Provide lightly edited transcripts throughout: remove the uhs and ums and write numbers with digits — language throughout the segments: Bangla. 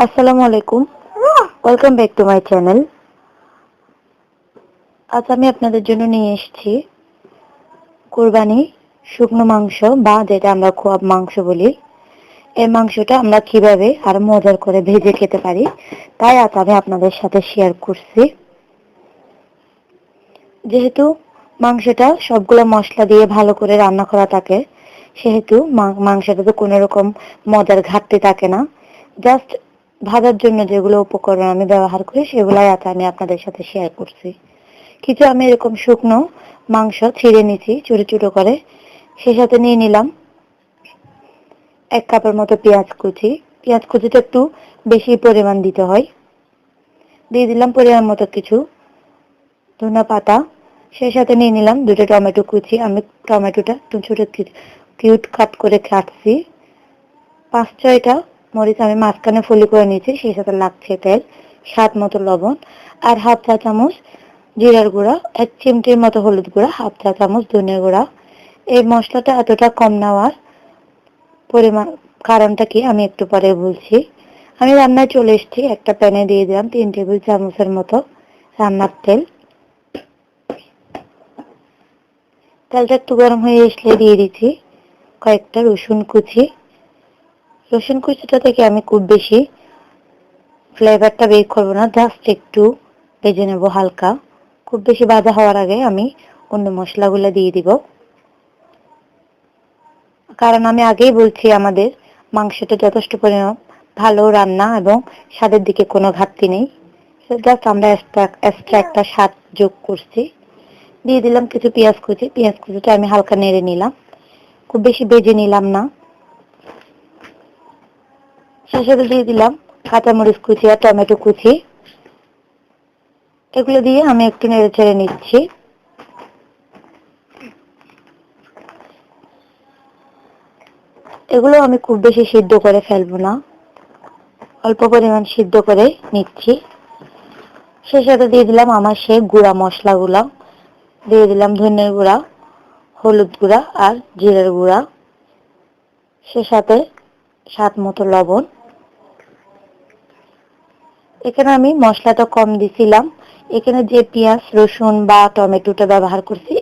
আসসালামু আলাইকুম, welcome back to my channel. আজ আমি আপনাদের জন্য নিয়ে এসেছি কুরবানি শুকনো মাংস বা যেটা আমরা কোয়াব মাংস বলি। এই মাংসটা আমরা কিভাবে আরো মজার করে ভেজে খেতে পারি তাই আজ আমি আপনাদের সাথে শেয়ার করছি। যেহেতু মাংসটা সবগুলো মশলা দিয়ে ভালো করে রান্না করা থাকে, সেহেতু মাংসটাতে কোনো রকম মজার ঘাটতি থাকে না। জাস্ট ভাজার জন্য যেগুলো উপকরণ আমি ব্যবহার করি সেগুলাই আজ আমি আপনাদের সাথে শেয়ার করছি। কিছু আমি এরকম শুকনো মাংস ছিঁড়ে নিয়েছি ছোট ছোট করে, সেই সাথে নিয়ে নিলাম 1 কাপের মতো পেঁয়াজ কুচি। পেঁয়াজ কুচিটা একটু বেশি পরিমাণ দিতে হয়। দিয়ে দিলাম পরিমাণ মতো কিছু ধনিয়া পাতা। সেই সাথে নিয়ে নিলাম 2টা টমেটো কুচি। আমি টমেটোটা একটু ছোট কিউট কাট করে কাটছি। 5-6টা মরিচ আমি মাঝখানে ফলি করে নিয়েছি, সেই সাথে লাগছে তেল, স্বাদ মতো লবণ, আর হাফ চা চামচ জিরার গুঁড়া, 1 চিমটির মতো হলুদ গুঁড়া, হাফ চা চামচ ধনিয়া গুঁড়া। এই মশলাটা এতটা কম নেওয়ার পরিমাণ কারণটা কি আমি একটু পরে বলছি। আমি রান্নায় চলে এসেছি। একটা প্যানে দিয়ে দিলাম 3 টেবিল চামচের মতো রান্নার তেল। তেলটা একটু গরম হয়ে আসলে দিয়ে দিচ্ছি কয়েকটা রসুন কুচি। রসুন কুচিটা থেকে আমি খুব বেশি ফ্লেভারটা বের করবো না, জাস্ট একটু ভেজে নেবো হালকা। খুব বেশি ভাজা হওয়ার আগে আমি অন্য মশলাগুলো দিয়ে দিব, কারণ আমি আগেই বলছি আমাদের মাংসটা যথেষ্ট পরিমাণ ভালো রান্না এবং স্বাদের দিকে কোনো ঘাটতি নেই। জাস্ট আমরা এক্সট্রা একটা স্বাদ যোগ করছি। দিয়ে দিলাম কিছু পেঁয়াজ কুচি। পেঁয়াজ কুচিটা আমি হালকা নেড়ে নিলাম, খুব বেশি ভেজে নিলাম না। সেই সাথে দিয়ে দিলাম কাঁচামরিচ কুচি আর টমেটো কুচি। এগুলো দিয়ে আমি একটু নেড়ে চেড়ে নিচ্ছি। এগুলো আমি খুব বেশি সিদ্ধ করে ফেলবো না, অল্প পরিমাণ সিদ্ধ করে নিচ্ছি। সেই সাথে দিয়ে দিলাম আমার সেই গুঁড়া মশলাগুলো। দিয়ে দিলাম ধনিয়ার গুঁড়া, হলুদ গুঁড়া আর জিরার গুঁড়া, সে সাথে স্বাদ মতো লবণ। এখানে আমি মশলাটা কম দিছিলাম। এখানে যে পেঁয়াজ রসুন বা টমেটোটা ব্যবহার করছি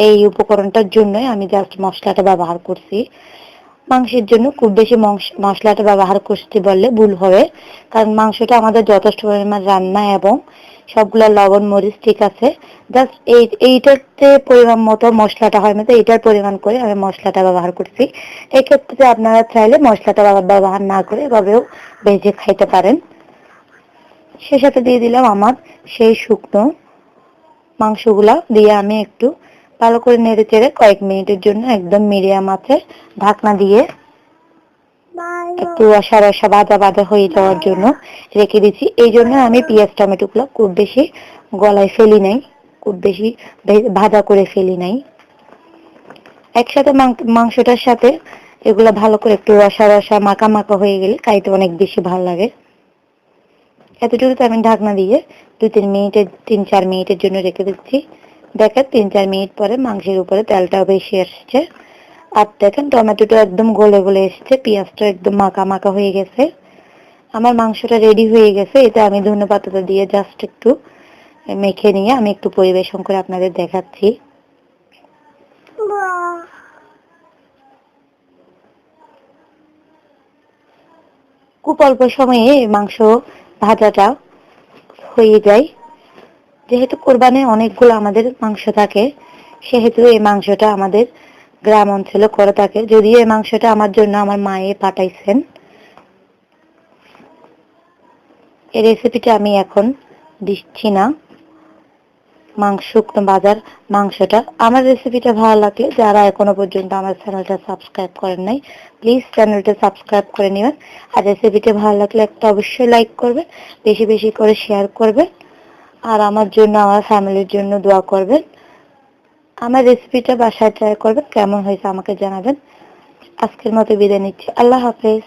এই উপকরণটার জন্যই আমি জাস্ট মশলাটা ব্যবহার করছি। মাংসের জন্য খুব বেশি মশলাটা ব্যবহার করতে বললে ভুল হবে, কারণ মাংসটা আমাদের যথেষ্ট পরিমাণ রান্না এবং সবগুলা লবণ মরিচ ঠিক আছে। জাস্ট এইটাতে পরিমাণ মতো মশলাটা হয় মতো এইটার পরিমাণ করে আমি মশলাটা ব্যবহার করছি। এক্ষেত্রে আপনারা চাইলে মশলাটা ব্যবহার না করে এভাবেও ভেজে খাইতে পারেন। সে সাথে দিয়ে দিলাম আমার সেই শুকনো মাংসগুলা দিয়ে আমি একটু ভালো করে নেড়ে চেড়ে কয়েক মিনিটের জন্য একদম মিডিয়াম আঁচে ঢাকনা দিয়ে একটু রসা রসা ভাজা ভাজা হয়ে যাওয়ার জন্য রেখে দিচ্ছি। এই জন্য আমি পেঁয়াজ টমেটোগুলো খুব বেশি গলায় ফেলি নাই, খুব বেশি ভাজা করে ফেলি নাই। একসাথে মাংসটার সাথে এগুলো ভালো করে একটু রসা রসা মাখা মাখা হয়ে গেলে খাইতে অনেক বেশি ভালো লাগে। এতটুকু আমি ঢাকনা দিয়ে 3-4 মিনিটের জন্য রেখে দিচ্ছি। দেখেন 3-4 মিনিট পরে মাংসের উপরে তেলটাও বেশি আসছে, আর দেখেন টমেটোটা একদম গলে গলে এসছে, পেঁয়াজটা একদম মাখা মাখা হয়ে গেছে। আমার মাংসটা রেডি হয়ে গেছে। এটা আমি ধনেপাতাটা দিয়ে জাস্ট একটু মেখে নিয়ে আমি একটু পরিবেশন করে আপনাদের দেখাচ্ছি। খুব অল্প সময়ে মাংস ভাজাটা হয়ে যায়। যেহেতু কোরবানির অনেকগুলো আমাদের মাংস থাকে, সেহেতু এই মাংসটা আমাদের গ্রাম অঞ্চলে করে থাকে। যদিও এই মাংসটা আমার জন্য আমার মায়ে পাঠাইছেন। এই রেসিপিটা আমি এখন দিচ্ছি না। শুকনো বাজার মাংসটা। আমার রেসিপিটা ভালো লাগলে যারা এখনো পর্যন্ত আমার চ্যানেলটা সাবস্ক্রাইব করেন নাই, প্লিজ চ্যানেলটা সাবস্ক্রাইব করে নেবেন। আর রেসিপিটা ভালো লাগলে একটা অবশ্যই লাইক করবেন, বেশি বেশি করে শেয়ার করবেন, আর আমার জন্য আমার ফ্যামিলির জন্য দোয়া করবেন। আমার রেসিপিটা বাসায় ট্রাই করবেন, কেমন হয়েছে আমাকে জানাবেন। আজকের মতো বিদায় নিচ্ছি। আল্লাহ হাফেজ।